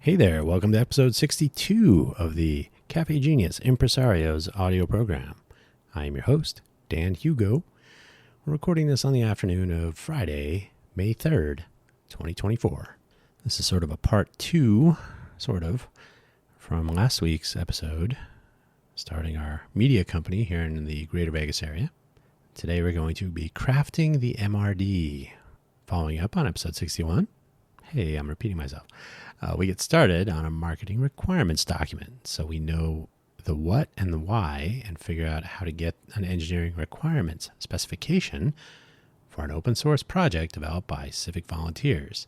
Hey there, welcome to episode 62 of the Cafe Genius Impresario's audio program. I am your host, Dan Hugo. We're recording this on the afternoon of Friday, May 3rd, 2024. This is sort of a part two, from last week's episode, starting our media company here in the Greater Vegas area. Today we're going to be crafting the MRD, following up on episode 61. Hey, I'm repeating myself. We get started on a marketing requirements document, so we know the what and the why and figure out how to get an engineering requirements specification for an open source project developed by Civic Volunteers.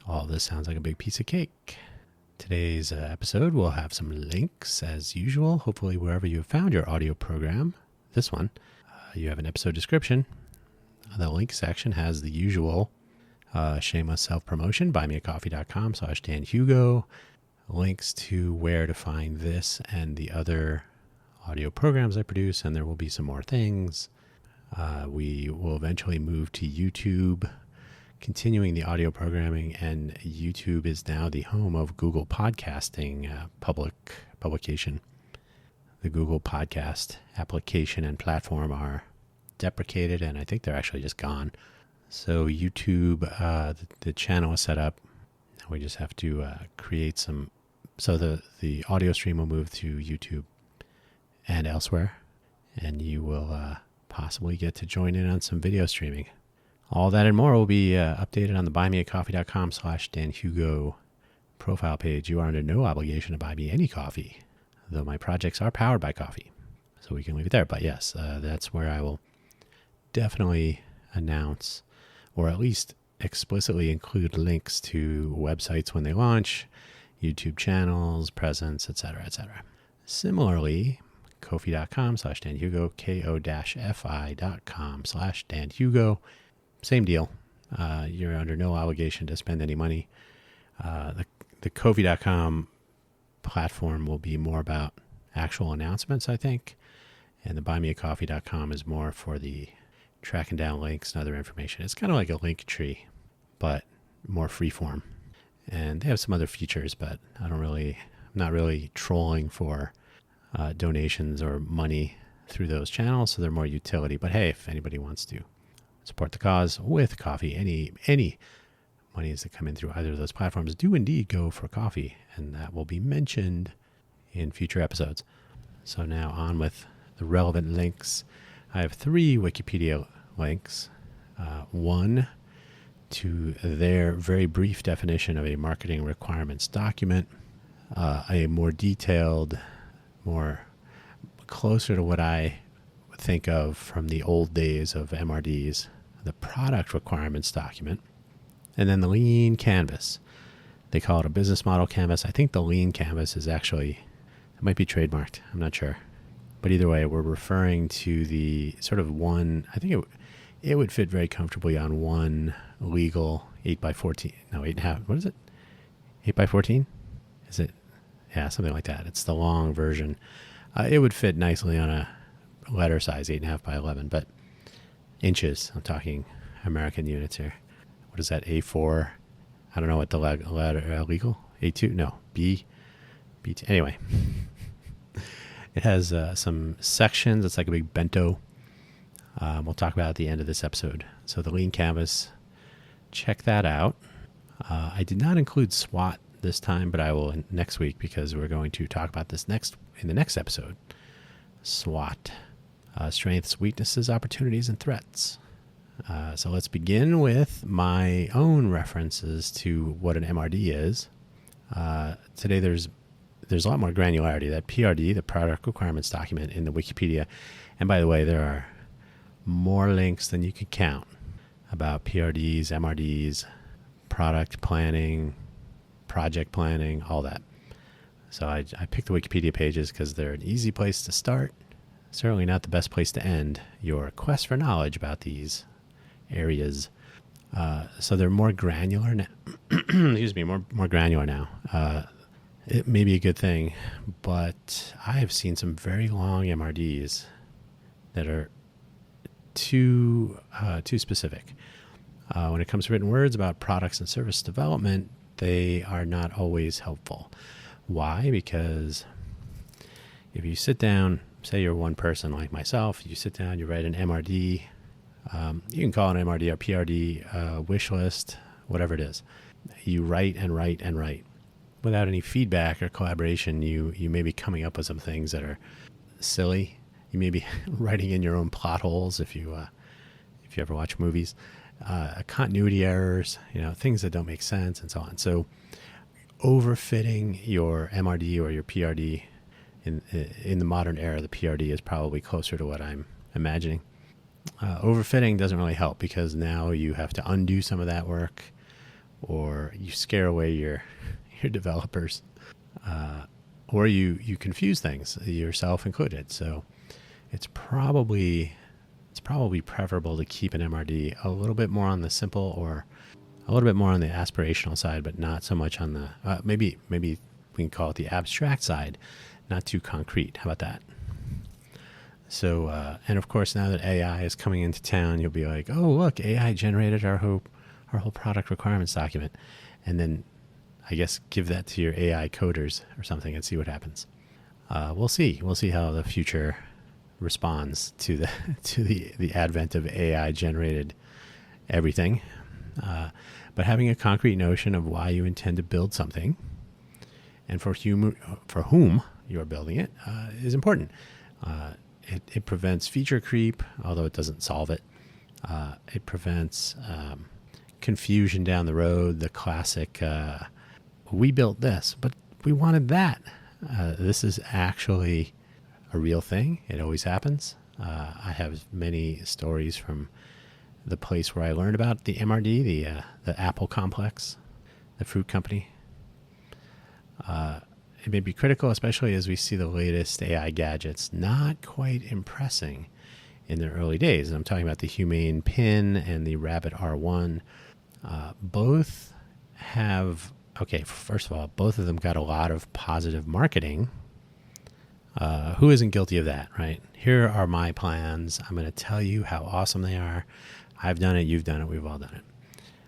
All this sounds like a big piece of cake. Today's episode will have some links as usual, hopefully wherever you have found your audio program. This one, you have an episode description. The link section has the usual shameless self-promotion, buymeacoffee.com/Dan Hugo, links to where to find this and the other audio programs I produce, and there will be some more things. We will eventually move to YouTube, continuing the audio programming, and YouTube is now the home of Google Podcasting publication. The Google Podcast application and platform are deprecated, and I think they're actually just gone. So YouTube, the channel is set up. We just have to create some. So the audio stream will move to YouTube and elsewhere, and you will possibly get to join in on some video streaming. All that and more will be updated on the buymeacoffee.com/Dan Hugo profile page. You are under no obligation to buy me any coffee, though my projects are powered by coffee. So we can leave it there. But yes, that's where I will definitely announce, or at least explicitly include links to websites when they launch, YouTube channels, presence, etc., etc. Similarly, Ko-fi.com/Dan Hugo, ko-fi.com/Dan Hugo. Same deal. You're under no obligation to spend any money. The Ko-fi.com platform will be more about actual announcements, I think, and the buymeacoffee.com is more for the tracking down links and other information. It's kind of like a link tree, but more freeform. And they have some other features, but I'm not really trolling for donations or money through those channels, so they're more utility. But hey, if anybody wants to support the cause with coffee, any monies that come in through either of those platforms do indeed go for coffee, and that will be mentioned in future episodes. So now on with the relevant links. I have 3 Wikipedia links. One to their very brief definition of a marketing requirements document, a more detailed, more closer to what I think of from the old days of MRDs, the product requirements document, and then the lean canvas. They call it a business model canvas. I think the lean canvas is actually, it might be trademarked. I'm not sure. But either way, we're referring to the sort of one, I think it would fit very comfortably on one legal 8x14, no, 8.5, what is it? 8x14? Is it? Yeah, something like that. It's the long version. It would fit nicely on a letter size, 8.5 by 11, but inches, I'm talking American units here. What is that, A4? I don't know what the letter, legal? A2? No, B2. Anyway. It has some sections. It's like a big bento. We'll talk about at the end of this episode. So the lean canvas, check that out. I did not include SWOT this time, but I will next week because we're going to talk about this in the next episode. SWOT, strengths, weaknesses, opportunities, and threats. So let's begin with my own references to what an MRD is. Today there's a lot more granularity. That PRD, the product requirements document in the Wikipedia. And by the way, there are more links than you could count about PRDs, MRDs, product planning, project planning, all that. So I picked the Wikipedia pages because they're an easy place to start. Certainly not the best place to end your quest for knowledge about these areas. So they're more granular now. more granular now. It may be a good thing, but I have seen some very long MRDs that are too specific. When it comes to written words about products and service development, they are not always helpful. Why? Because if you sit down, say you're one person like myself, you sit down, you write an MRD, you can call it an MRD or PRD, wish list, whatever it is. You write and write and write. Without any feedback or collaboration, you may be coming up with some things that are silly. You may be writing in your own plot holes if you ever watch movies, continuity errors, things that don't make sense, and so on. So overfitting your MRD or your PRD in the modern era, the PRD is probably closer to what I'm imagining. Overfitting doesn't really help because now you have to undo some of that work, or you scare away your developers, or you confuse things, yourself included. So it's probably preferable to keep an MRD a little bit more on the simple or a little bit more on the aspirational side, but not so much on the maybe we can call it the abstract side, not too concrete. How about that? So and of course, now that AI is coming into town, you'll be like, oh look, AI generated our whole product requirements document, and then I guess give that to your AI coders or something and see what happens. We'll see how the future responds to the advent of AI generated everything. But having a concrete notion of why you intend to build something and for whom you are building it is important. It prevents feature creep, although it doesn't solve it. It prevents confusion down the road, the classic, we built this, but we wanted that. This is actually a real thing. It always happens. I have many stories from the place where I learned about the MRD, the Apple complex, the fruit company. It may be critical, especially as we see the latest AI gadgets not quite impressing in their early days. And I'm talking about the Humane Pin and the Rabbit R1. Both have, first of all, both of them got a lot of positive marketing. Who isn't guilty of that, right? Here are my plans. I'm going to tell you how awesome they are. I've done it. You've done it. We've all done it.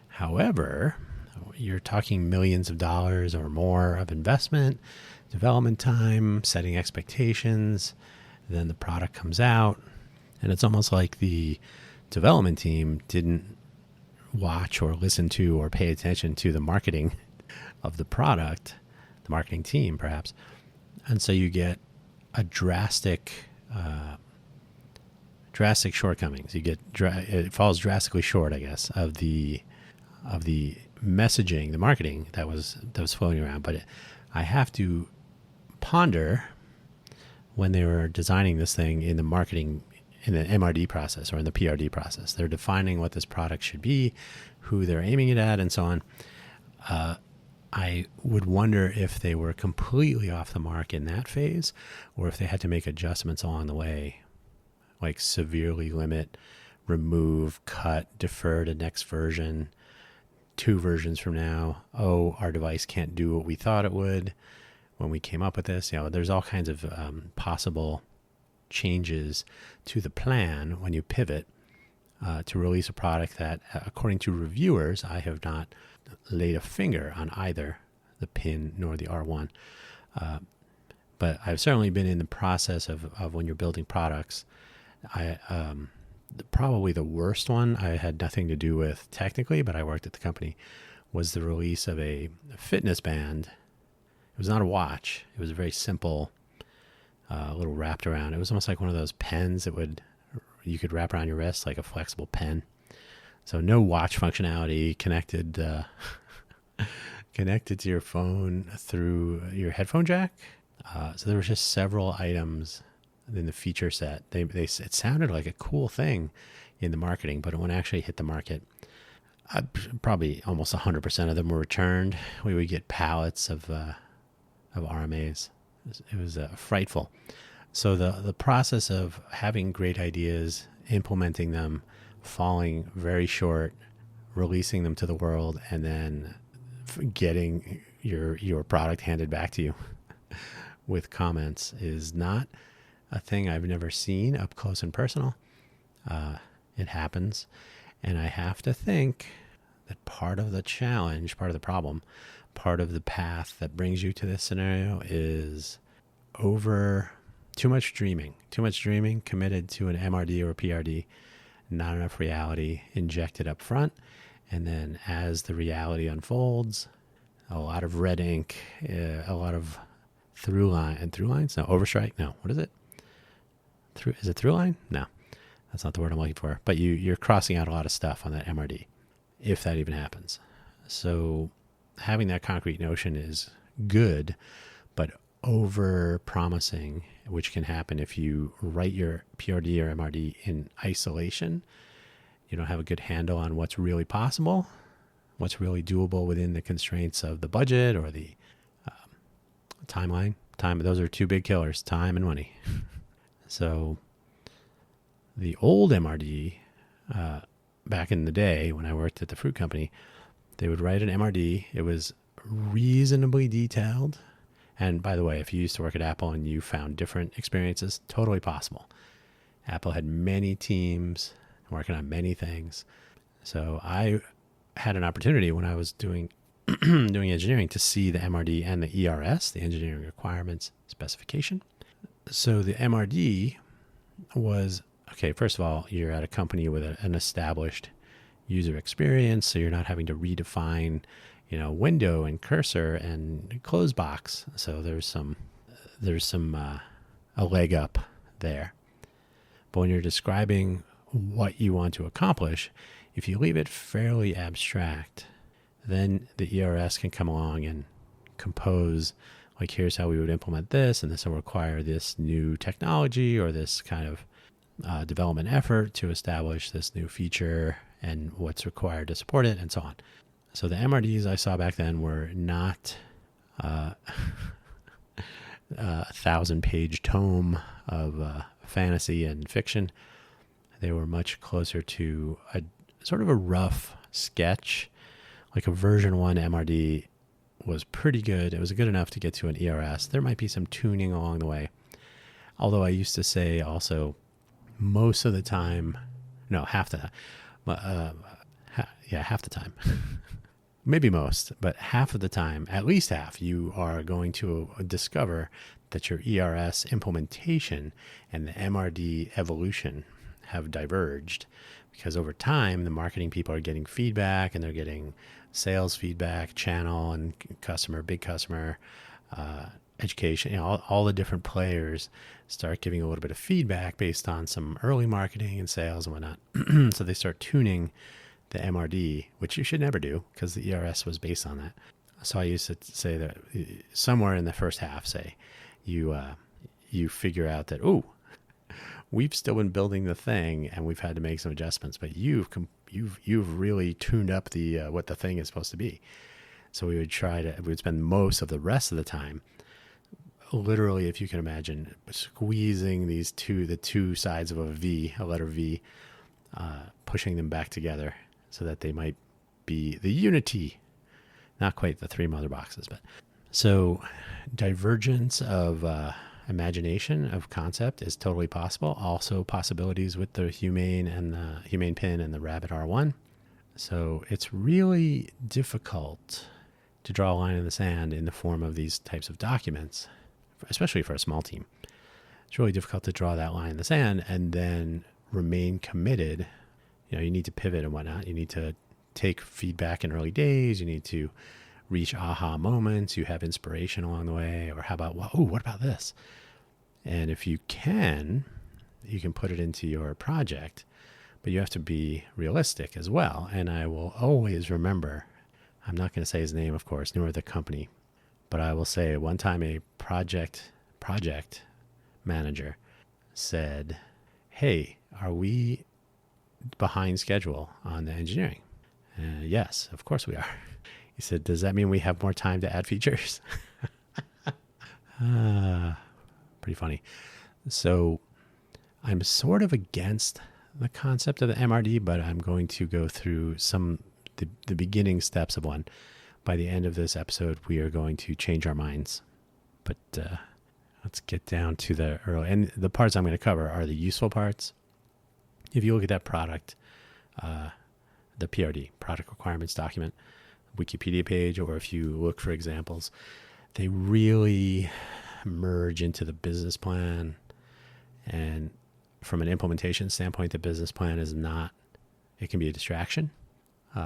However, you're talking millions of dollars or more of investment, development time, setting expectations. Then the product comes out, and it's almost like the development team didn't watch or listen to or pay attention to the marketing of the product, the marketing team perhaps. And so you get a drastic shortcomings. You get it falls drastically short, I guess, of the messaging, the marketing that was floating around. But I have to ponder when they were designing this thing in the marketing, in the MRD process or in the PRD process. They're defining what this product should be, who they're aiming it at, and so on. I would wonder if they were completely off the mark in that phase, or if they had to make adjustments along the way, like severely limit, remove, cut, defer to next version, 2 versions from now. Oh, our device can't do what we thought it would when we came up with this. There's all kinds of possible changes to the plan when you pivot to release a product that, according to reviewers, I have not laid a finger on either the Pin nor the R1. But I've certainly been in the process of when you're building products. Probably the worst one I had nothing to do with technically, but I worked at the company, was the release of a fitness band. It was not a watch. It was a very simple little wrapped around. It was almost like one of those pens that you could wrap around your wrist, like a flexible pen. So no watch functionality, connected to your phone through your headphone jack. So there were just several items in the feature set. It sounded like a cool thing in the marketing, but when it actually hit the market, probably almost 100% of them were returned. We would get pallets of RMAs. It was frightful. So the process of having great ideas, implementing them, falling very short, releasing them to the world, and then getting your product handed back to you with comments is not a thing I've never seen up close and personal. It happens. And I have to think that part of the challenge, part of the problem, part of the path that brings you to this scenario is too much dreaming committed to an MRD or a PRD, not enough reality injected up front. And then as the reality unfolds, a lot of red ink, a lot of through lines? No, overstrike? No, what is it? Is it through line? No, that's not the word I'm looking for. But you're crossing out a lot of stuff on that MRD, if that even happens. So having that concrete notion is good, but over promising, which can happen if you write your PRD or MRD in isolation, you don't have a good handle on what's really possible, what's really doable within the constraints of the budget or the timeline. Those are two big killers, time and money. So the old MRD, back in the day when I worked at the fruit company, they would write an MRD. It was reasonably detailed. And by the way, if you used to work at Apple and you found different experiences, totally possible. Apple had many teams working on many things. So I had an opportunity when I was doing engineering to see the MRD and the ERS, the Engineering Requirements Specification. So the MRD was, okay, first of all, you're at a company with an established user experience, so you're not having to redefine, window and cursor and close box. So there's some a leg up there. But when you're describing what you want to accomplish, if you leave it fairly abstract, then the ERS can come along and compose, like, here's how we would implement this, and this will require this new technology or this kind of development effort to establish this new feature and what's required to support it, and so on. So the MRDs I saw back then were not a 1,000-page tome of fantasy and fiction. They were much closer to a sort of a rough sketch. Like a version 1 MRD was pretty good. It was good enough to get to an ERS. There might be some tuning along the way. Although I used to say also most of the time, no, half the time. Maybe most, but half of the time, at least half, you are going to discover that your ERS implementation and the MRD evolution have diverged, because over time, the marketing people are getting feedback, and they're getting sales feedback, channel and customer, big customer, education, all the different players start giving a little bit of feedback based on some early marketing and sales and whatnot. So they start tuning the MRD, which you should never do because the ERS was based on that. So I used to say that somewhere in the first half, say, you figure out that, we've still been building the thing and we've had to make some adjustments, but you've really tuned up the what the thing is supposed to be. So we would spend most of the rest of the time, literally, if you can imagine, squeezing the two sides of a letter V, pushing them back together so that they might be the unity, not quite the three mother boxes, but so divergence of imagination of concept is totally possible. Also possibilities with the humane and the humane pin and the rabbit R1. So it's really difficult to draw a line in the sand in the form of these types of documents, especially for a small team. It's really difficult to draw that line in the sand and then remain committed. You need to pivot and whatnot. You need to take feedback in early days. You need to reach aha moments. You have inspiration along the way. Or how about, what about this? And if you can put it into your project, but you have to be realistic as well. And I will always remember, I'm not going to say his name, of course, nor the company, but I will say one time a project manager said, "Hey, are we behind schedule on the engineering?" Yes, of course we are. He said, "Does that mean we have more time to add features?" Pretty funny. So I'm sort of against the concept of the MRD, but I'm going to go through the beginning steps of one. By the end of this episode, we are going to change our minds. But let's get down to the early. And the parts I'm going to cover are the useful parts. If you look at that product, the PRD, Product Requirements Document, Wikipedia page, or if you look for examples, they really merge into the business plan. And from an implementation standpoint, the business plan is not, it can be a distraction. For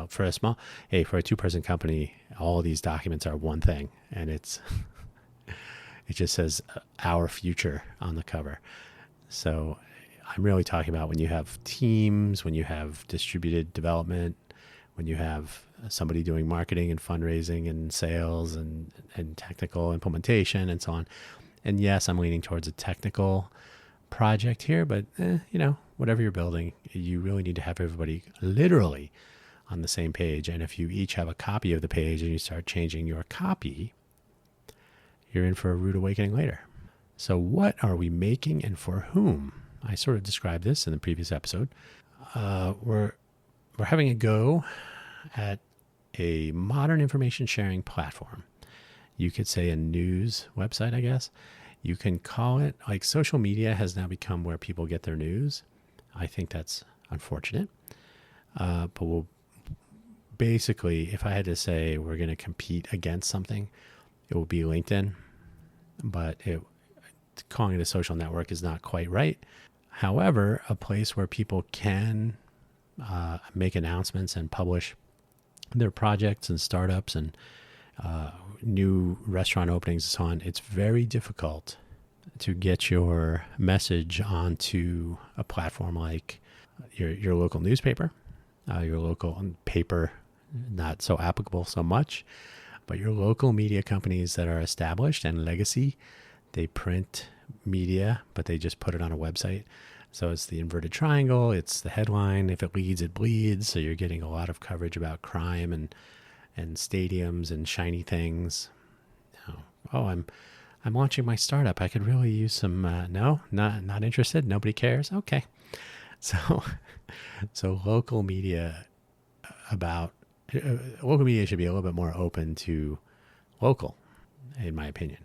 for a 2-person company, all of these documents are one thing, and it just says our future on the cover. So I'm really talking about when you have teams, when you have distributed development, when you have somebody doing marketing and fundraising and sales and technical implementation and so on. And yes, I'm leaning towards a technical project here, but whatever you're building, you really need to have everybody literally on the same page. And if you each have a copy of the page and you start changing your copy, you're in for a rude awakening later. So what are we making and for whom? I sort of described this in the previous episode. We're having a go at a modern information sharing platform. You could say a news website, I guess. You can call it, like, social media has now become where people get their news. I think that's unfortunate. But we'll basically, if I had to say we're going to compete against something, it will be LinkedIn. But calling it a social network is not quite right. However, a place where people can make announcements and publish their projects and startups and new restaurant openings and so on, it's very difficult to get your message onto a platform like your local newspaper, your local paper, not so applicable so much, but your local media companies that are established and legacy. They print media, but they just put it on a website. So it's the inverted triangle, it's the headline. If it leads, it bleeds. So you're getting a lot of coverage about crime and stadiums and shiny things. Oh, I'm launching my startup. I could really use some. No, not interested. Nobody cares. Okay, so local media local media should be a little bit more open to local, in my opinion.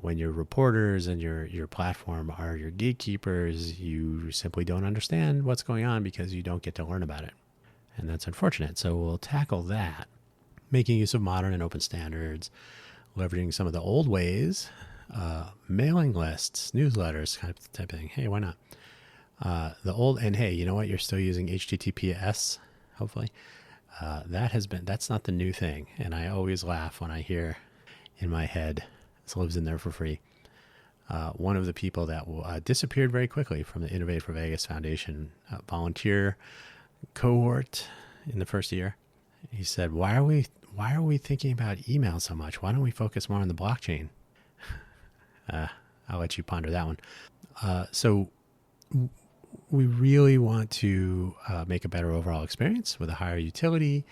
When your reporters and your platform are your gatekeepers, you simply don't understand what's going on because you don't get to learn about it. And that's unfortunate. So we'll tackle that, making use of modern and open standards, leveraging some of the old ways, mailing lists, newsletters, type of thing. Hey, why not? And hey, you know what? You're still using HTTPS, hopefully. That's not the new thing. And I always laugh when I hear in my head, this lives in there for free. One of the people that disappeared very quickly from the Innovate for Vegas Foundation volunteer cohort in the first year, he said, why are we thinking about email so much? Why don't we focus more on the blockchain? I'll let you ponder that one. So we really want to make a better overall experience with a higher utility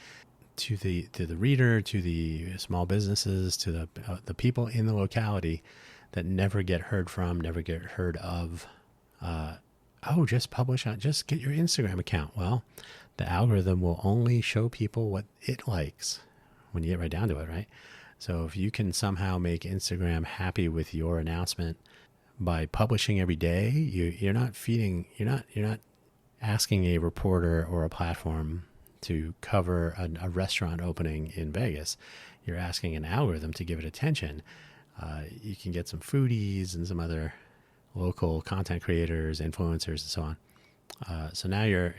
to the reader, to the small businesses, to the people in the locality that never get heard from, never get heard of. Just get your Instagram account. Well, the algorithm will only show people what it likes when you get right down to it, right? So if you can somehow make Instagram happy with your announcement by publishing every day, you're not asking a reporter or a platform to cover a restaurant opening in Vegas. You're asking an algorithm to give it attention. You can get some foodies and some other local content creators, influencers, and so on. So now you're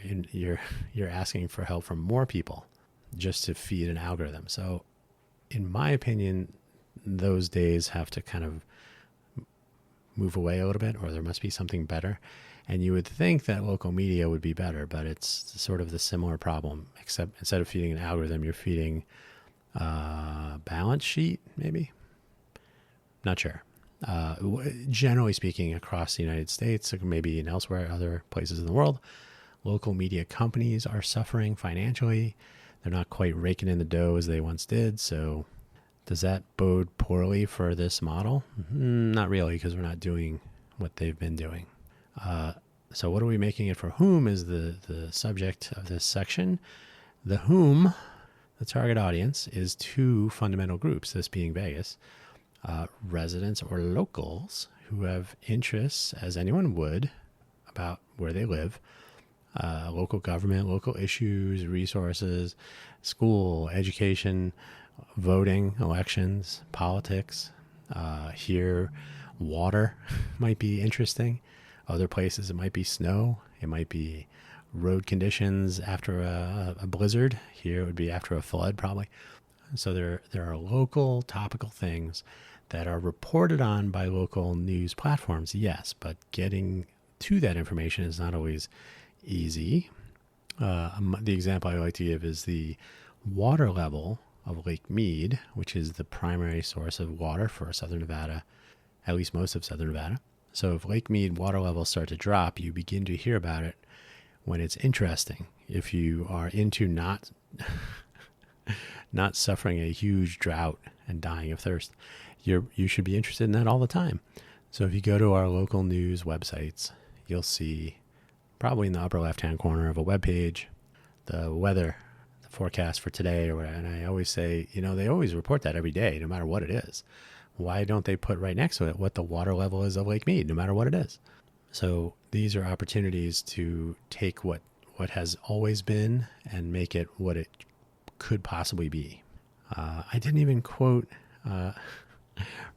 asking for help from more people just to feed an algorithm. So in my opinion, those days have to kind of move away a little bit, or there must be something better. And you would think that local media would be better, but it's sort of the similar problem, except instead of feeding an algorithm, you're feeding a balance sheet, maybe? Not sure. Generally speaking, across the United States, maybe in elsewhere, other places in the world, local media companies are suffering financially. They're not quite raking in the dough as they once did. So does that bode poorly for this model? Not really, because we're not doing what they've been doing. So what are we making it for whom is the subject of this section. The whom, the target audience, is two fundamental groups, this being Vegas. Residents or locals who have interests, as anyone would, about where they live, local government, local issues, resources, school, education, voting, elections, politics. Here, water might be interesting. Other places, it might be snow. It might be road conditions after a blizzard. Here, it would be after a flood, probably. So there are local topical things that are reported on by local news platforms, yes, but getting to that information is not always easy. The example I like to give is the water level of Lake Mead, which is the primary source of water for Southern Nevada, at least most of Southern Nevada. So if Lake Mead water levels start to drop, you begin to hear about it when it's interesting. If you are into not suffering a huge drought and dying of thirst, you should be interested in that all the time. So if you go to our local news websites, you'll see probably in the upper left-hand corner of a web page the weather, the forecast for today or whatever. And I always say, they always report that every day, no matter what it is. Why don't they put right next to it what the water level is of Lake Mead, no matter what it is? So these are opportunities to take what has always been and make it what it could possibly be. I didn't even quote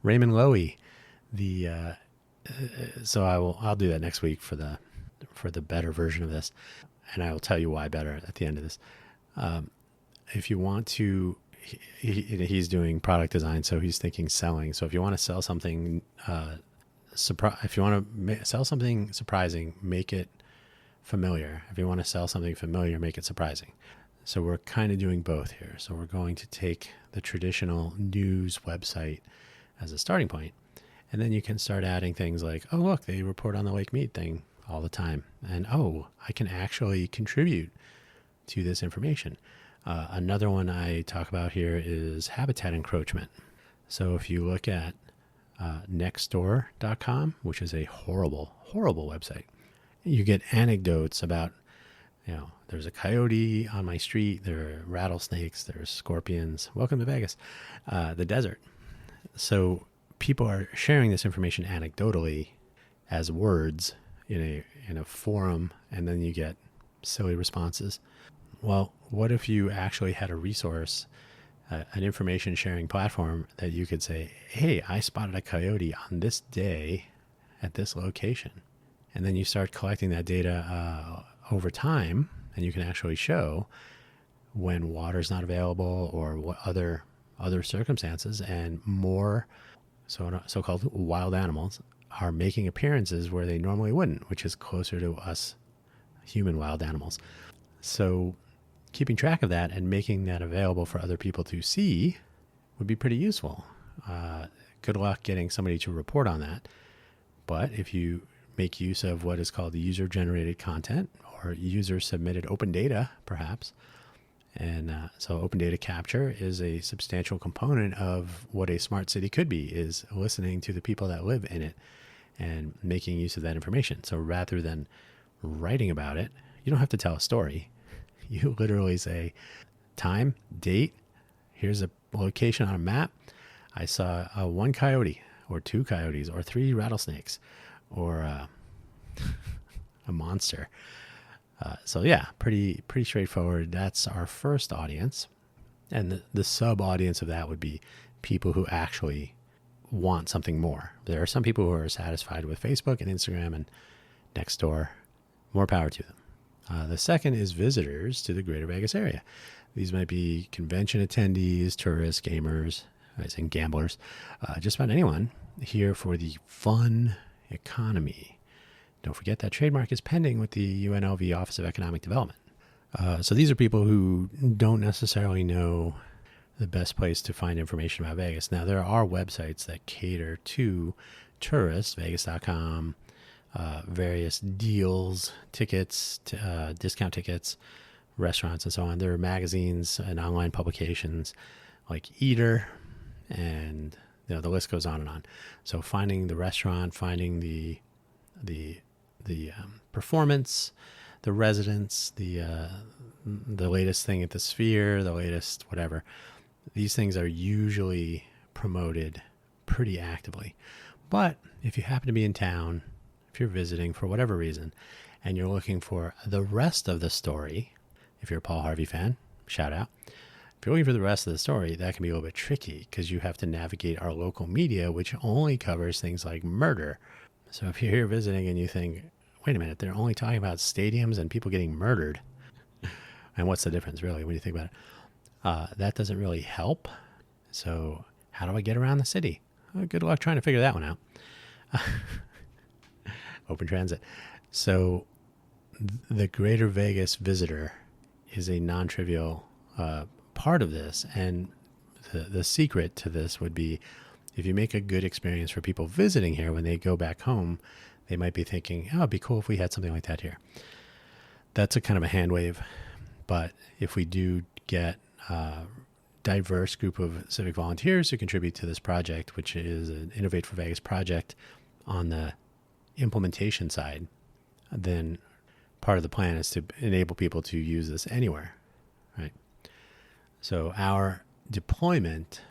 Raymond Loewy. So I'll do that next week for the better version of this, and I will tell you why better at the end of this. If you want to, he's doing product design, so he's thinking selling. So if you want to sell something, if you want to sell something surprising, make it familiar. If you want to sell something familiar, make it surprising. So we're kind of doing both here. So we're going to take the traditional news website as a starting point, and then you can start adding things like, oh, look, they report on the Lake Mead thing all the time. And, oh, I can actually contribute to this information. Another one I talk about here is habitat encroachment. So if you look at nextdoor.com, which is a horrible, horrible website, you get anecdotes about, there's a coyote on my street, there are rattlesnakes, there's scorpions. Welcome to Vegas, the desert. So people are sharing this information anecdotally as words in a forum, and then you get silly responses. Well, what if you actually had a resource, an information sharing platform that you could say, hey, I spotted a coyote on this day at this location. And then you start collecting that data over time, and you can actually show when water's not available or what other circumstances, and more so-called wild animals are making appearances where they normally wouldn't, which is closer to us human wild animals. So keeping track of that and making that available for other people to see would be pretty useful. Good luck getting somebody to report on that. But if you make use of what is called user-generated content or user-submitted open data, perhaps, and so open data capture is a substantial component of what a smart city could be, is listening to the people that live in it and making use of that information. So rather than writing about it, you don't have to tell a story. You literally say, time, date, here's a location on a map. I saw one coyote or two coyotes or three rattlesnakes or a monster. So yeah, pretty straightforward. That's our first audience. And the sub-audience of that would be people who actually want something more. There are some people who are satisfied with Facebook and Instagram and Nextdoor. More power to them. The second is visitors to the greater Vegas area. These might be convention attendees, tourists, gamers, and gamblers, just about anyone here for the fun economy. Don't forget that trademark is pending with the UNLV Office of Economic Development. So these are people who don't necessarily know the best place to find information about Vegas. Now, there are websites that cater to tourists, Vegas.com, various deals, tickets, discount tickets, restaurants, and so on. There are magazines and online publications like Eater, and the list goes on and on. So finding the restaurant, finding the performance, the residents, the latest thing at the Sphere, the latest whatever. These things are usually promoted pretty actively. But if you happen to be in town, if if you're visiting for whatever reason and you're looking for the rest of the story, if you're a Paul Harvey fan, shout out. If you're looking for the rest of the story, that can be a little bit tricky because you have to navigate our local media, which only covers things like murder. So if you're here visiting and you think, wait a minute, they're only talking about stadiums and people getting murdered. And what's the difference, really, when you think about it? That doesn't really help. So how do I get around the city? Well, good luck trying to figure that one out. Open transit. So the Greater Vegas visitor is a non-trivial part of this. And the secret to this would be if you make a good experience for people visiting here, when they go back home, they might be thinking, oh, it'd be cool if we had something like that here. That's a kind of a hand wave. But if we do get a diverse group of civic volunteers who contribute to this project, which is an Innovate for Vegas project on the implementation side, then part of the plan is to enable people to use this anywhere, right? So our deployment,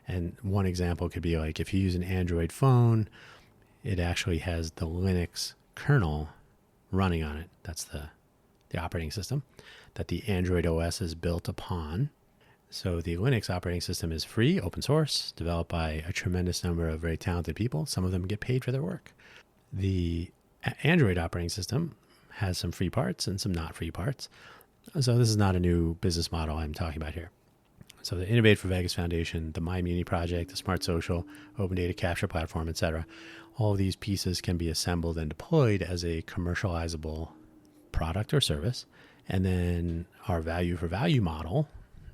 and one example could be like if you use an Android phone, it actually has the Linux kernel running on it. That's the operating system that the Android OS is built upon. So the Linux operating system is free, open source, developed by a tremendous number of very talented people. Some of them get paid for their work. The Android operating system has some free parts and some not free parts. So this is not a new business model I'm talking about here. So the Innovate for Vegas Foundation, the My Muni project, the Smart Social, Open Data Capture Platform, etc. All of these pieces can be assembled and deployed as a commercializable product or service. And then our value for value model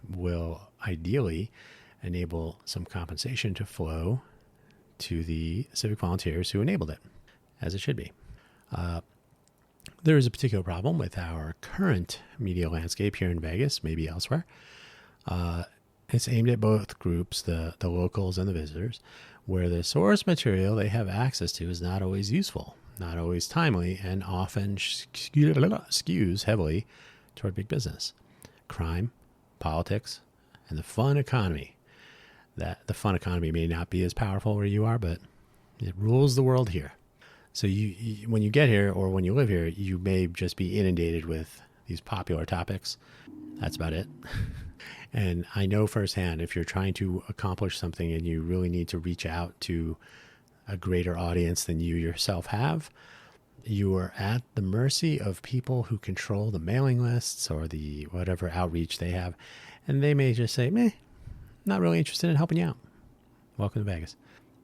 will ideally enable some compensation to flow to the civic volunteers who enabled it, as it should be. There is a particular problem with our current media landscape here in Vegas, maybe elsewhere. It's aimed at both groups, the locals and the visitors, where the source material they have access to is not always useful, not always timely, and often skews heavily toward big business, crime, politics, and the fun economy. That the fun economy may not be as powerful where you are, but it rules the world here. So you when you get here or when you live here, you may just be inundated with these popular topics. That's about it. And I know firsthand, if you're trying to accomplish something and you really need to reach out to a greater audience than you yourself have, you are at the mercy of people who control the mailing lists or the whatever outreach they have. And they may just say, meh, not really interested in helping you out. Welcome to Vegas.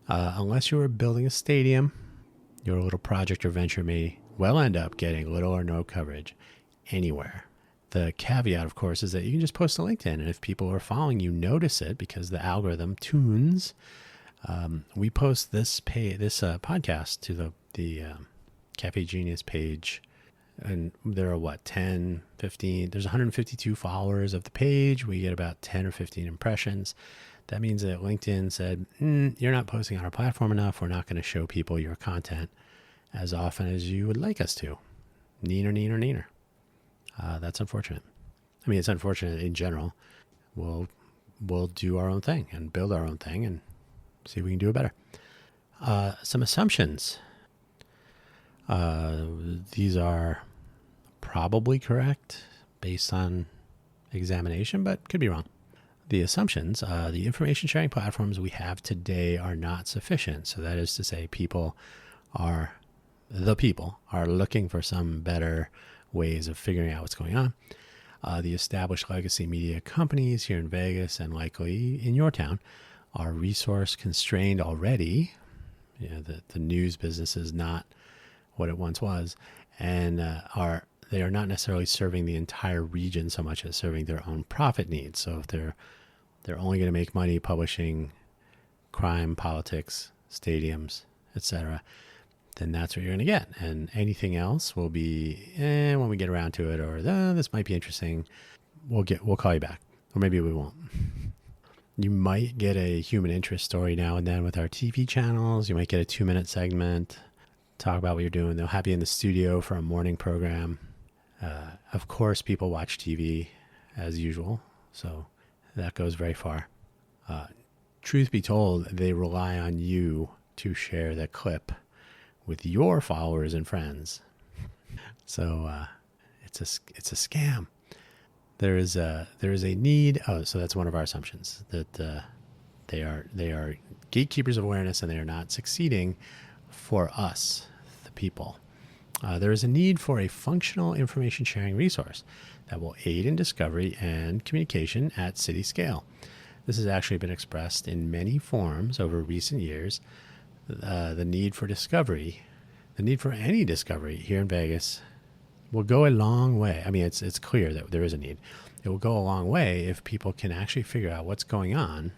Unless you are building a stadium, your little project or venture may well end up getting little or no coverage anywhere. The caveat, of course, is that you can just post to LinkedIn, and if people are following you, notice it because the algorithm tunes. We post this podcast to the Cafe Genius page, and there are 10, 15, there's 152 followers of the page. We get about 10 or 15 impressions. That means that LinkedIn said, you're not posting on our platform enough. We're not going to show people your content as often as you would like us to. Neener. That's unfortunate. I mean, it's unfortunate in general. We'll do our own thing and build our own thing and see if we can do it better. Some assumptions. These are probably correct based on examination, but could be wrong. The assumptions, the information sharing platforms we have today are not sufficient. So that is to say, people are looking for some better ways of figuring out what's going on. The established legacy media companies here in Vegas and likely in your town are resource constrained already. The news business is not what it once was, and they are not necessarily serving the entire region so much as serving their own profit needs. So if they're only going to make money publishing crime, politics, stadiums, etc., then that's what you're going to get. And anything else will be, when we get around to it, or this might be interesting, we'll call you back. Or maybe we won't. You might get a human interest story now and then with our TV channels. You might get a 2-minute segment, talk about what you're doing. They'll have you in the studio for a morning program. Of course, people watch TV as usual, so that goes very far. Truth be told, they rely on you to share the clip with your followers and friends. So it's a scam. There is a need. Oh, so that's one of our assumptions, that they are gatekeepers of awareness, and they are not succeeding for us, the people. There is a need for a functional information sharing resource that will aid in discovery and communication at city scale. This has actually been expressed in many forms over recent years. The need for discovery, the need for any discovery here in Vegas, will go a long way. I mean, it's clear that there is a need. It will go a long way if people can actually figure out what's going on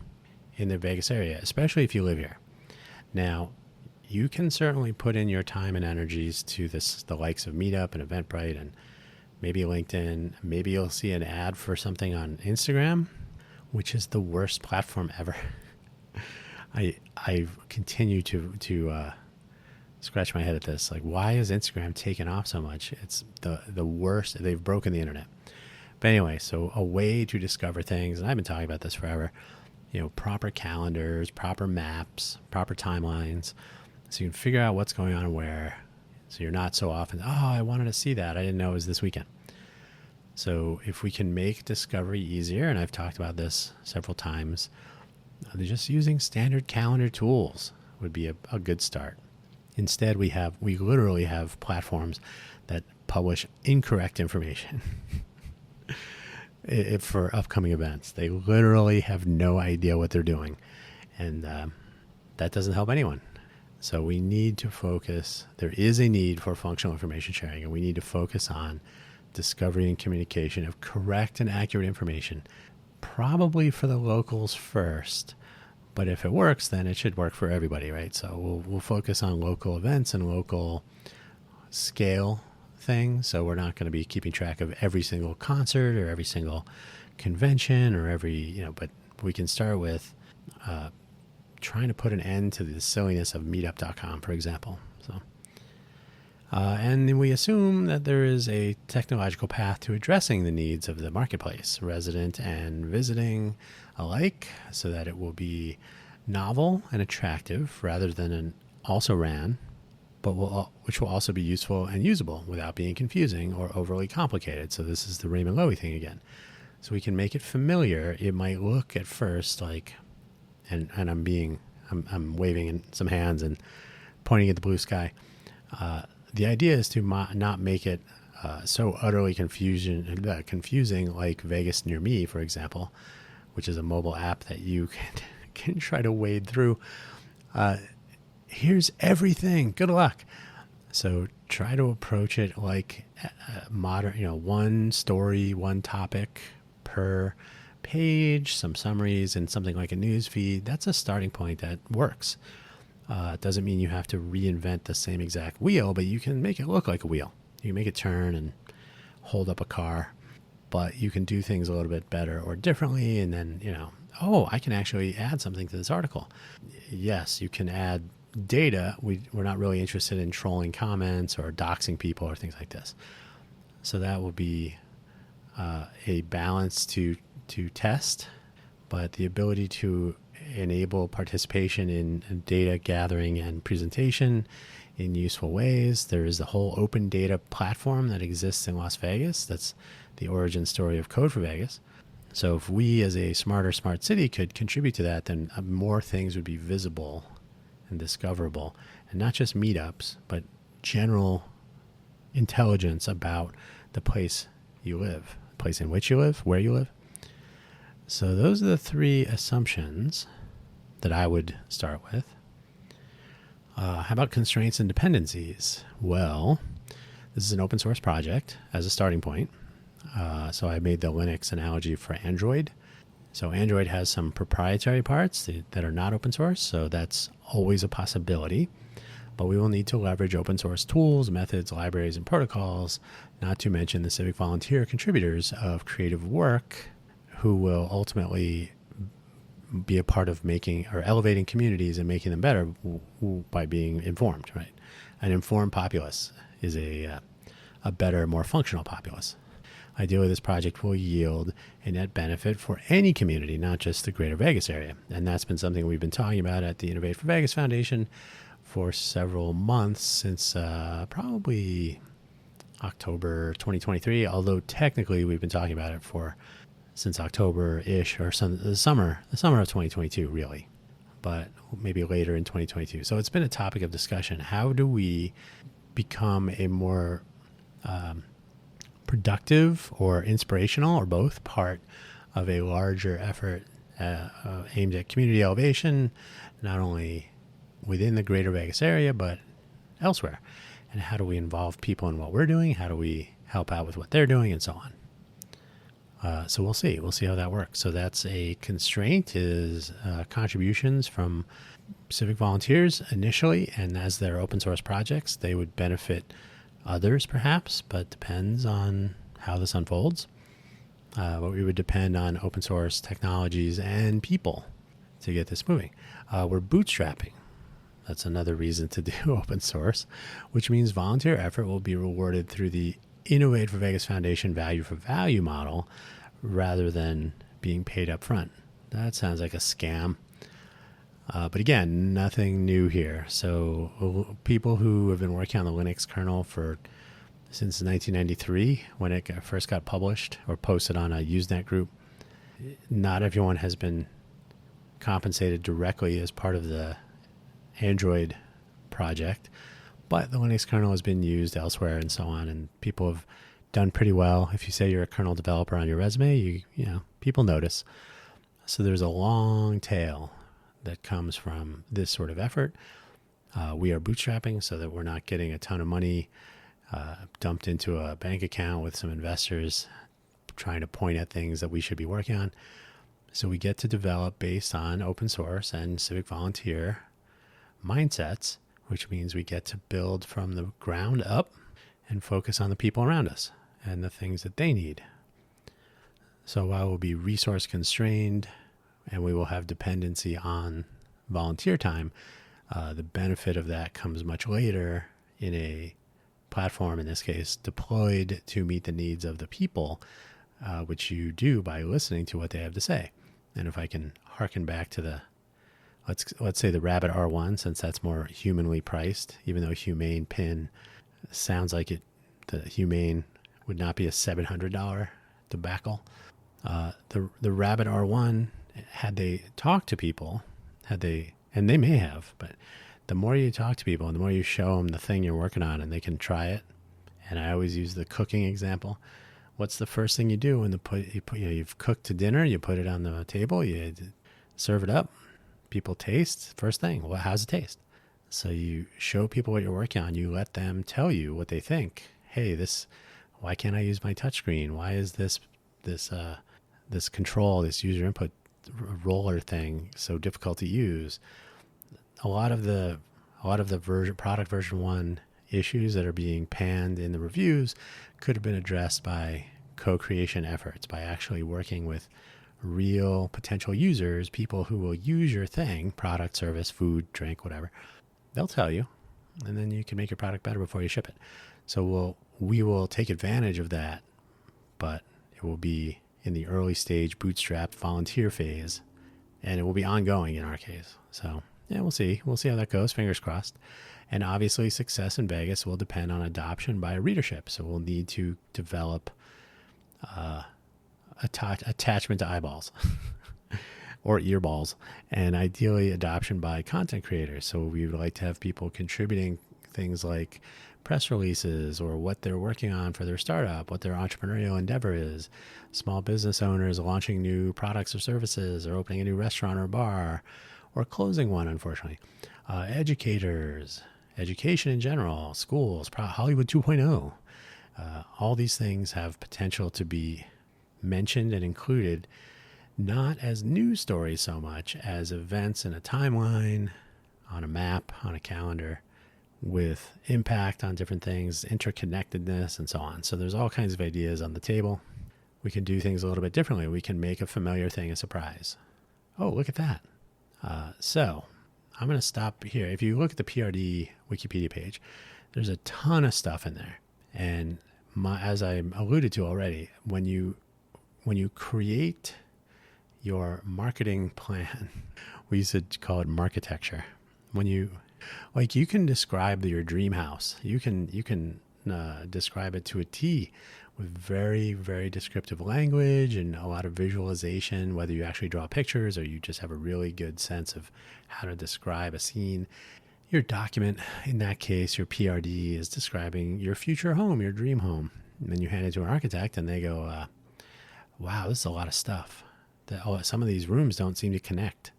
in the Vegas area, especially if you live here. Now, you can certainly put in your time and energies to the likes of Meetup and Eventbrite and maybe LinkedIn. Maybe you'll see an ad for something on Instagram, which is the worst platform ever. I continue to scratch my head at this. Like, why is Instagram taken off so much? It's the worst. They've broken the internet. But anyway, so a way to discover things, and I've been talking about this forever, proper calendars, proper maps, proper timelines, so you can figure out what's going on where. So you're not so often, I wanted to see that. I didn't know it was this weekend. So if we can make discovery easier, and I've talked about this several times, just using standard calendar tools would be a good start. Instead, we literally have platforms that publish incorrect information for upcoming events. They literally have no idea what they're doing, and that doesn't help anyone. So we need to focus. There is a need for functional information sharing, and we need to focus on discovery and communication of correct and accurate information, probably for the locals first. But if it works, then it should work for everybody, right? So we'll focus on local events and local scale things. So we're not going to be keeping track of every single concert or every single convention or but we can start with trying to put an end to the silliness of meetup.com, for example. So, and then we assume that there is a technological path to addressing the needs of the marketplace, resident and visiting alike, so that it will be novel and attractive rather than an also-ran, but which will also be useful and usable without being confusing or overly complicated. So this is the Raymond Loewy thing again. So we can make it familiar. It might look at first like, and I'm waving in some hands and pointing at the blue sky. The idea is to not make it so utterly confusing like Vegas Near Me, for example, which is a mobile app that you can try to wade through. Here's everything. Good luck. So try to approach it like modern, one story, one topic per page, some summaries, and something like a news feed. That's a starting point that works. It doesn't mean you have to reinvent the same exact wheel, but you can make it look like a wheel. You can make it turn and hold up a car, but you can do things a little bit better or differently. And then, I can actually add something to this article. Yes, you can add data. We're not really interested in trolling comments or doxing people or things like this. So that will be a balance to test, but the ability to enable participation in data gathering and presentation in useful ways. There is the whole open data platform that exists in Las Vegas. That's the origin story of Code for Vegas. So if we as a smarter smart city could contribute to that, then more things would be visible and discoverable, and not just meetups, but general intelligence about the place you live, the place in which you live, where you live. So those are the three assumptions that I would start with. How about constraints and dependencies? Well, this is an open source project as a starting point. So I made the Linux analogy for Android. So Android has some proprietary parts that are not open source, so that's always a possibility. But we will need to leverage open source tools, methods, libraries, and protocols, not to mention the Civic Volunteer contributors of creative work who will ultimately be a part of making or elevating communities and making them better by being informed, right? An informed populace is a better, more functional populace. Ideally, this project will yield a net benefit for any community, not just the greater Vegas area. And that's been something we've been talking about at the Innovate for Vegas Foundation for several months since probably October 2023, although technically we've been talking about it since October-ish or the summer of 2022, really, but maybe later in 2022. So it's been a topic of discussion. How do we become a more productive or inspirational or both part of a larger effort aimed at community elevation, not only within the greater Vegas area, but elsewhere? And how do we involve people in what we're doing? How do we help out with what they're doing, and so on? So we'll see. We'll see how that works. So that's a constraint, is contributions from Civic Volunteers initially, and as they're open source projects, they would benefit others perhaps, but depends on how this unfolds. But we would depend on open source technologies and people to get this moving. We're bootstrapping. That's another reason to do open source, which means volunteer effort will be rewarded through the Innovate for Vegas Foundation value for value model rather than being paid up front. That sounds like a scam. But again, nothing new here. So people who have been working on the Linux kernel since 1993, when it first got published or posted on a Usenet group, not everyone has been compensated directly as part of the Android project, but the Linux kernel has been used elsewhere and so on, and people have done pretty well. If you say you're a kernel developer on your resume, you know people notice. So there's a long tail that comes from this sort of effort. We are bootstrapping so that we're not getting a ton of money dumped into a bank account with some investors trying to point at things that we should be working on. So we get to develop based on open source and civic volunteer mindsets, which means we get to build from the ground up and focus on the people around us and the things that they need. So while we'll be resource constrained and we will have dependency on volunteer time, the benefit of that comes much later in a platform, in this case, deployed to meet the needs of the people, which you do by listening to what they have to say. And if I can harken back to let's say the Rabbit R1, since that's more humanly priced, even though humane pin sounds like the humane would not be a $700 debacle. The Rabbit R1, had they talked to people, and they may have, but the more you talk to people and the more you show them the thing you're working on and they can try it, and I always use the cooking example. What's the first thing you do when you've cooked to dinner, you put it on the table, you serve it up, people taste, first thing, well, how's it taste? So you show people what you're working on, you let them tell you what they think. Hey, why can't I use my touchscreen? Why is this control, this user input roller thing so difficult to use? A lot of the product version 1 issues that are being panned in the reviews could have been addressed by co-creation efforts, by actually working with real potential users, people who will use your thing, product, service, food, drink, whatever. They'll tell you, and then you can make your product better before you ship it. So we will take advantage of that, but it will be in the early stage bootstrap volunteer phase, and it will be ongoing in our case. So yeah, we'll see. We'll see how that goes. Fingers crossed. And obviously success in Vegas will depend on adoption by readership. So we'll need to develop attachment to eyeballs or earballs, and ideally adoption by content creators. So we would like to have people contributing things like press releases or what they're working on for their startup, what their entrepreneurial endeavor is, small business owners launching new products or services or opening a new restaurant or bar or closing one, unfortunately, educators, education in general, schools, Hollywood 2.0. All these things have potential to be mentioned and included, not as news stories so much as events in a timeline, on a map, on a calendar, with impact on different things, interconnectedness, and so on. So there's all kinds of ideas on the table. We can do things a little bit differently. We can make a familiar thing a surprise. Oh, look at that. So I'm going to stop here. If you look at the PRD Wikipedia page, there's a ton of stuff in there. And as I alluded to already, when you create your marketing plan, we used to call it marketecture. When you Like you can describe your dream house. You can describe it to a T with very, very descriptive language and a lot of visualization, whether you actually draw pictures or you just have a really good sense of how to describe a scene. Your document, in that case, your PRD, is describing your future home, your dream home. And then you hand it to an architect and they go, wow, this is a lot of stuff. Some of these rooms don't seem to connect.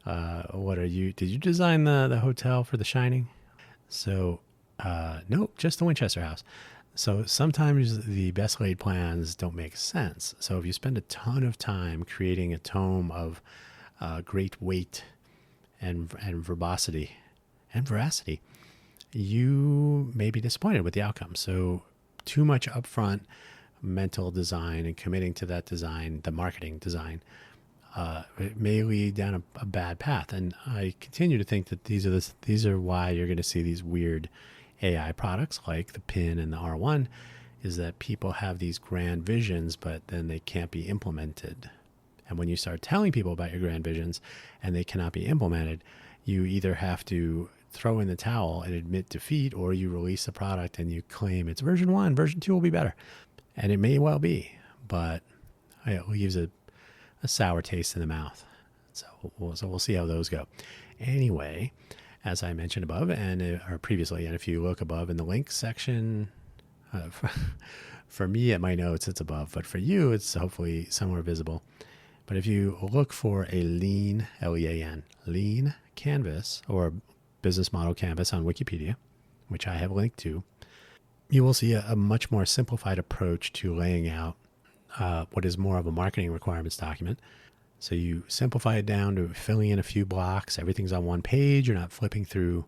Did you design the hotel for The Shining? So, nope, just the Winchester house. So sometimes the best laid plans don't make sense. So if you spend a ton of time creating a tome of great weight and verbosity and veracity, you may be disappointed with the outcome. So too much upfront mental design and committing to that design, the marketing design, it may lead down a bad path. And I continue to think that these are why you're going to see these weird AI products like the PIN and the R1, is that people have these grand visions, but then they can't be implemented. And when you start telling people about your grand visions and they cannot be implemented, you either have to throw in the towel and admit defeat, or you release the product and you claim it's version 1, version 2 will be better. And it may well be, but it leaves a sour taste in the mouth. So we'll see how those go. Anyway, as I mentioned above or previously, and if you look above in the links section, for me at my notes, it's above, but for you, it's hopefully somewhere visible. But if you look for a lean, Lean, lean canvas or business model canvas on Wikipedia, which I have linked to, you will see a much more simplified approach to laying out what is more of a marketing requirements document. So you simplify it down to filling in a few blocks. Everything's on one page. You're not flipping through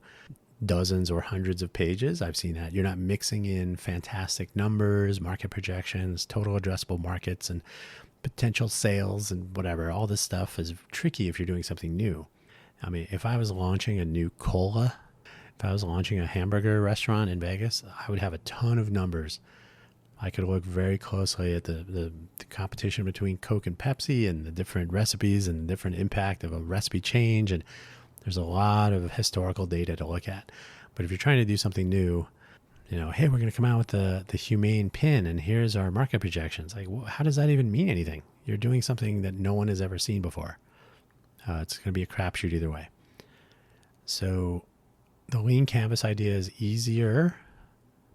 dozens or hundreds of pages. I've seen that. You're not mixing in fantastic numbers, market projections, total addressable markets, and potential sales and whatever. All this stuff is tricky if you're doing something new. I mean, if I was launching a new cola, if I was launching a hamburger restaurant in Vegas, I would have a ton of numbers. I could look very closely at the competition between Coke and Pepsi and the different recipes and the different impact of a recipe change. And there's a lot of historical data to look at. But if you're trying to do something new, hey, we're going to come out with the humane pin and here's our market projections. Like, how does that even mean anything? You're doing something that no one has ever seen before. It's going to be a crapshoot either way. So the lean canvas idea is easier,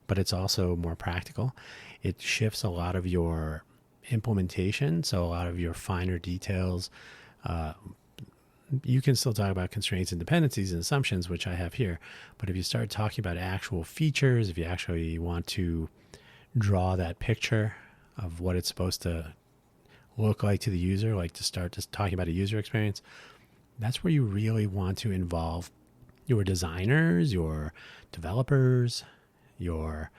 but it's also more practical. It shifts a lot of your implementation, so a lot of your finer details. You can still talk about constraints and dependencies and assumptions, which I have here. But if you start talking about actual features, if you actually want to draw that picture of what it's supposed to look like to the user, like to start just talking about a user experience, that's where you really want to involve your designers, your developers, your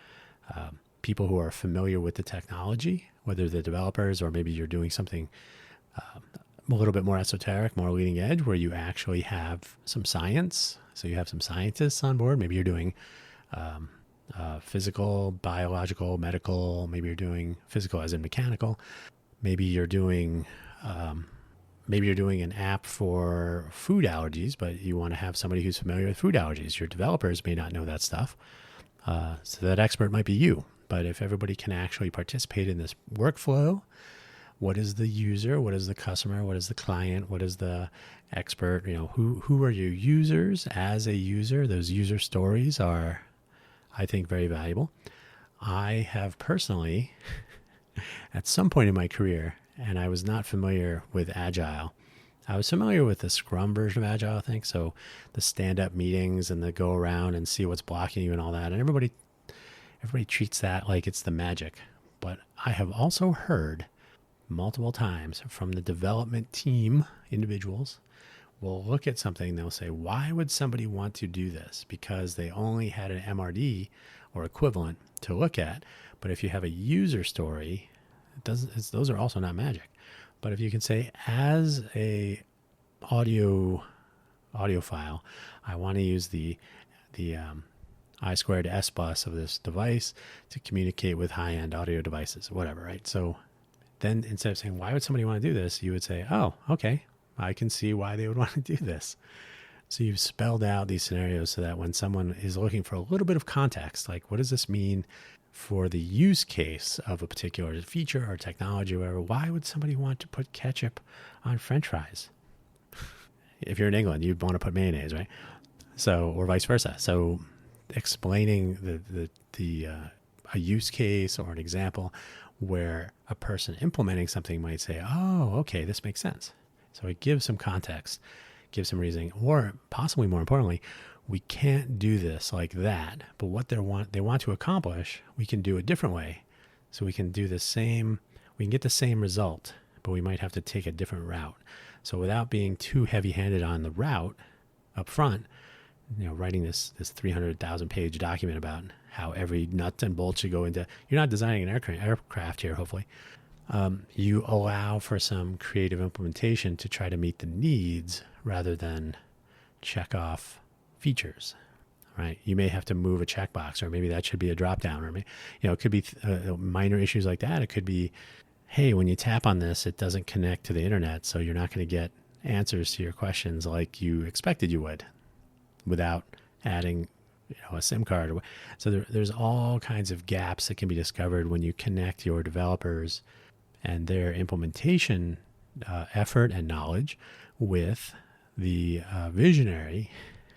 people who are familiar with the technology, whether they're developers or maybe you're doing something a little bit more esoteric, more leading edge, where you actually have some science. So you have some scientists on board. Maybe you're doing physical, biological, medical. Maybe you're doing physical as in mechanical. Maybe you're doing an app for food allergies, but you want to have somebody who's familiar with food allergies. Your developers may not know that stuff. So that expert might be you. But if everybody can actually participate in this workflow, what is the user? What is the customer? What is the client? What is the expert? Who are your users as a user? Those user stories are, I think, very valuable. I have personally, at some point in my career, and I was not familiar with Agile. I was familiar with the Scrum version of Agile, I think. So the stand-up meetings and the go around and see what's blocking you and all that. And everybody treats that like it's the magic. But I have also heard multiple times from the development team, individuals will look at something, they'll say, why would somebody want to do this? Because they only had an MRD or equivalent to look at. But if you have a user story, those are also not magic. But if you can say, as a audio file, I want to use the I² S bus of this device to communicate with high-end audio devices, whatever, right? So then instead of saying, why would somebody want to do this? You would say, oh, okay, I can see why they would want to do this. So you've spelled out these scenarios so that when someone is looking for a little bit of context, like what does this mean for the use case of a particular feature or technology or whatever, why would somebody want to put ketchup on French fries? If you're in England, you'd want to put mayonnaise, right? So, or vice versa. So explaining a use case or an example where a person implementing something might say, oh, okay, this makes sense. So it gives some context, gives some reasoning, or possibly more importantly, we can't do this like that, but what they want to accomplish, we can do a different way. So we can do we can get the same result, but we might have to take a different route. So without being too heavy-handed on the route up front, writing this 300,000 page document about how every nut and bolt should go into, you're not designing an aircraft here, hopefully. You allow for some creative implementation to try to meet the needs rather than check off features, right? You may have to move a checkbox, or maybe that should be a drop down, or it could be minor issues like that. It could be, hey, when you tap on this, it doesn't connect to the internet, so you're not going to get answers to your questions like you expected you would without adding a SIM card. So there's all kinds of gaps that can be discovered when you connect your developers and their implementation effort and knowledge with the visionary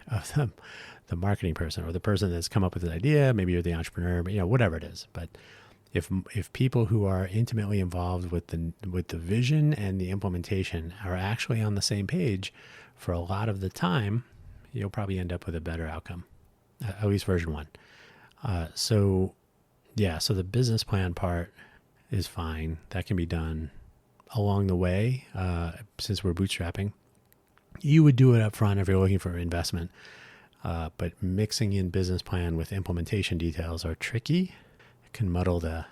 of the marketing person, or the person that's come up with this idea. Maybe you're the entrepreneur, but whatever it is. But if people who are intimately involved with the vision and the implementation are actually on the same page for a lot of the time, you'll probably end up with a better outcome, at least version 1. So the business plan part is fine. That can be done along the way. Since we're bootstrapping, you would do it up front if you're looking for investment. But mixing in business plan with implementation details are tricky. It can muddle the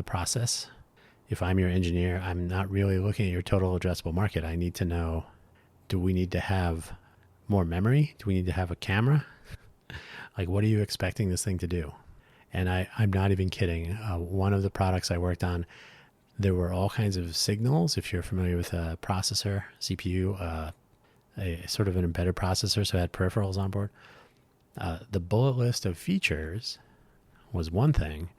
process. If I'm your engineer, I'm not really looking at your total addressable market. I need to know, do we need to have more memory? Do we need to have a camera? Like, what are you expecting this thing to do? And I'm not even kidding. One of the products I worked on, there were all kinds of signals. If you're familiar with a processor, CPU, a sort of an embedded processor, so it had peripherals on board. The bullet list of features was one thing,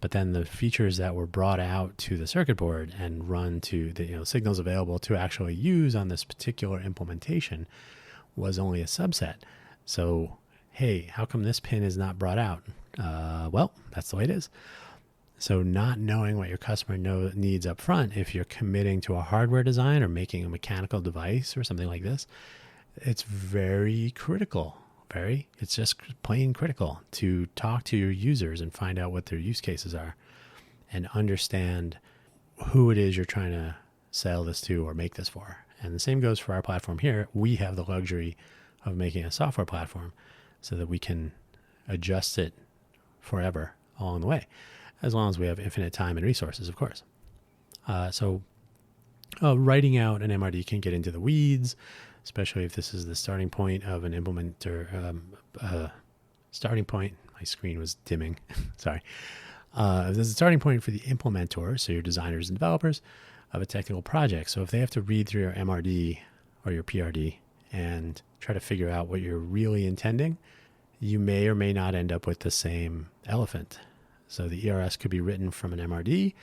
but then the features that were brought out to the circuit board and run to the signals available to actually use on this particular implementation was only a subset. So, hey, how come this pin is not brought out? Well, that's the way it is. So not knowing what your customer needs up front, if you're committing to a hardware design or making a mechanical device or something like this, it's very critical. It's just plain critical to talk to your users and find out what their use cases are and understand who it is you're trying to sell this to or make this for. And the same goes for our platform here. We have the luxury of making a software platform so that we can adjust it forever along the way, as long as we have infinite time and resources, of course. So writing out an MRD can get into the weeds, especially if this is the starting point of an implementer. Starting point, my screen was dimming, sorry. This is a starting point for the implementor, so your designers and developers of a technical project. So if they have to read through your MRD or your PRD and try to figure out what you're really intending, you may or may not end up with the same elephant. So the ERS could be written from an MRD,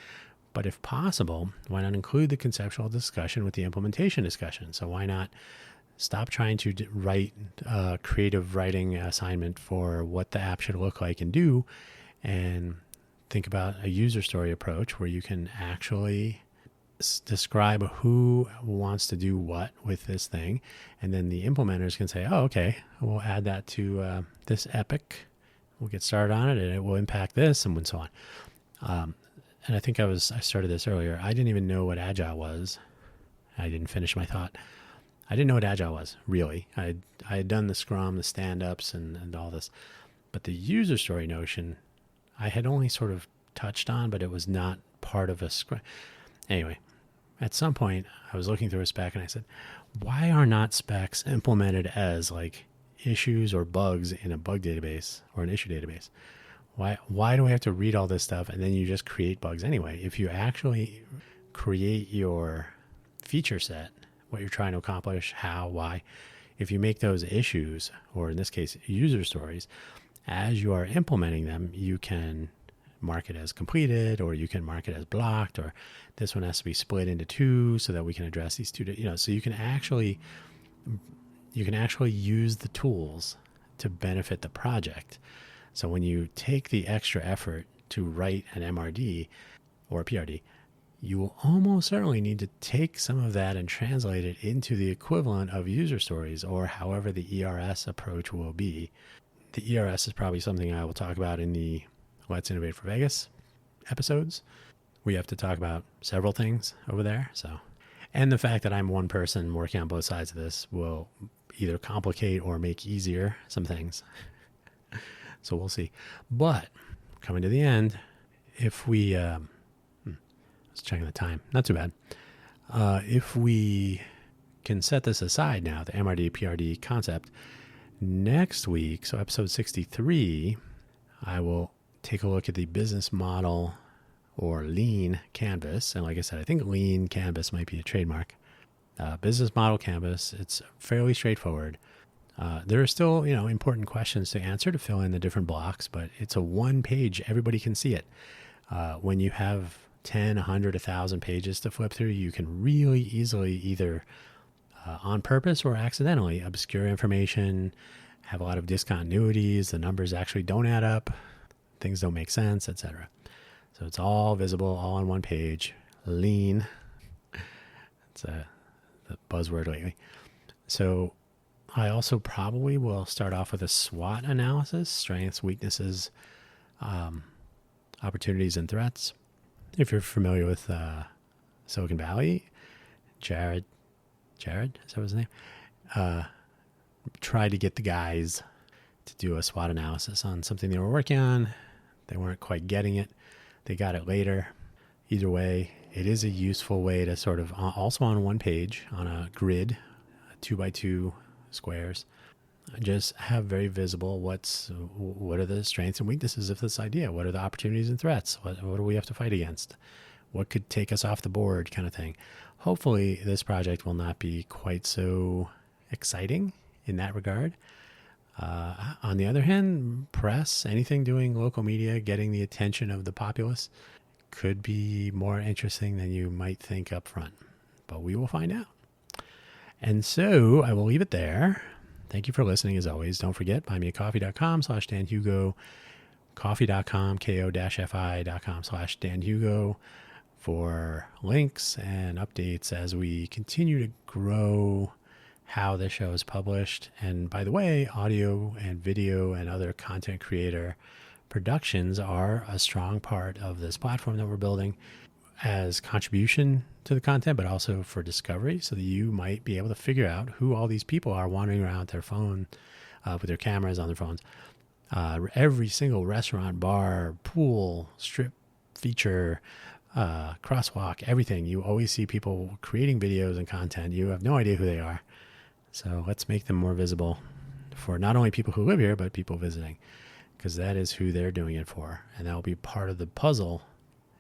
but if possible, why not include the conceptual discussion with the implementation discussion? So why not stop trying to write a creative writing assignment for what the app should look like and do, and think about a user story approach where you can actually describe who wants to do what with this thing, and then the implementers can say, oh, okay, we'll add that to this epic. We'll get started on it, and it will impact this, and so on. And I think I started this earlier. I didn't even know what Agile was. I didn't finish my thought. I didn't know what Agile was, really. I had done the Scrum, the stand-ups, and all this. But the user story notion, I had only sort of touched on, but it was not part of a Scrum. Anyway, at some point, I was looking through a spec, and I said, why are not specs implemented as like issues or bugs in a bug database or an issue database? Why do we have to read all this stuff and then you just create bugs anyway? If you actually create your feature set, what you're trying to accomplish, how, why, if you make those issues, or in this case, user stories, as you are implementing them, you can mark it as completed, or you can mark it as blocked, or this one has to be split into two so that we can address these two, so you can actually use the tools to benefit the project. So when you take the extra effort to write an MRD or a PRD, you will almost certainly need to take some of that and translate it into the equivalent of user stories, or however the ERS approach will be. The ERS is probably something I will talk about in the Let's Innovate for Vegas episodes. We have to talk about several things over there. And the fact that I'm one person working on both sides of this will either complicate or make easier some things. So we'll see. But coming to the end, if we, I was checking the time, not too bad. If we can set this aside now, the MRD, PRD concept, next week, so episode 63, I will take a look at the business model or lean canvas. And like I said, I think lean canvas might be a trademark. Business model canvas, it's fairly straightforward. There are still, important questions to answer to fill in the different blocks, but it's a one page. Everybody can see it. When you have 10, 100, 1,000 pages to flip through, you can really easily either on purpose or accidentally obscure information, have a lot of discontinuities, the numbers actually don't add up, things don't make sense, etc. So it's all visible, all on one page. Lean. It's the buzzword lately. So I also probably will start off with a SWOT analysis: strengths, weaknesses, opportunities, and threats. If you're familiar with Silicon Valley, Jared, is that his name? Tried to get the guys to do a SWOT analysis on something they were working on. They weren't quite getting it. They got it later. Either way, it is a useful way to sort of, also on one page, on a grid, 2x2 squares, just have very visible what are the strengths and weaknesses of this idea? What are the opportunities and threats? What do we have to fight against? What could take us off the board, kind of thing. Hopefully this project will not be quite so exciting in that regard. On the other hand, press, anything doing local media, getting the attention of the populace, could be more interesting than you might think up front. But we will find out. And so I will leave it there. Thank you for listening as always. Don't forget, buymeacoffee.com/DanHugo, coffee.com, ko-fi.com/DanHugo for links and updates as we continue to grow how the show is published. And by the way, audio and video and other content creator productions are a strong part of this platform that we're building as contribution to the content, but also for discovery, so that you might be able to figure out who all these people are wandering around with their phone, with their cameras on their phones. Every single restaurant, bar, pool, strip feature, crosswalk, everything. You always see people creating videos and content. You have no idea who they are. So let's make them more visible for not only people who live here, but people visiting, because that is who they're doing it for. And that will be part of the puzzle,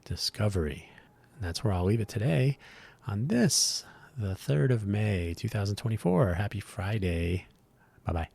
discovery. And that's where I'll leave it today on this, the 3rd of May, 2024. Happy Friday. Bye-bye.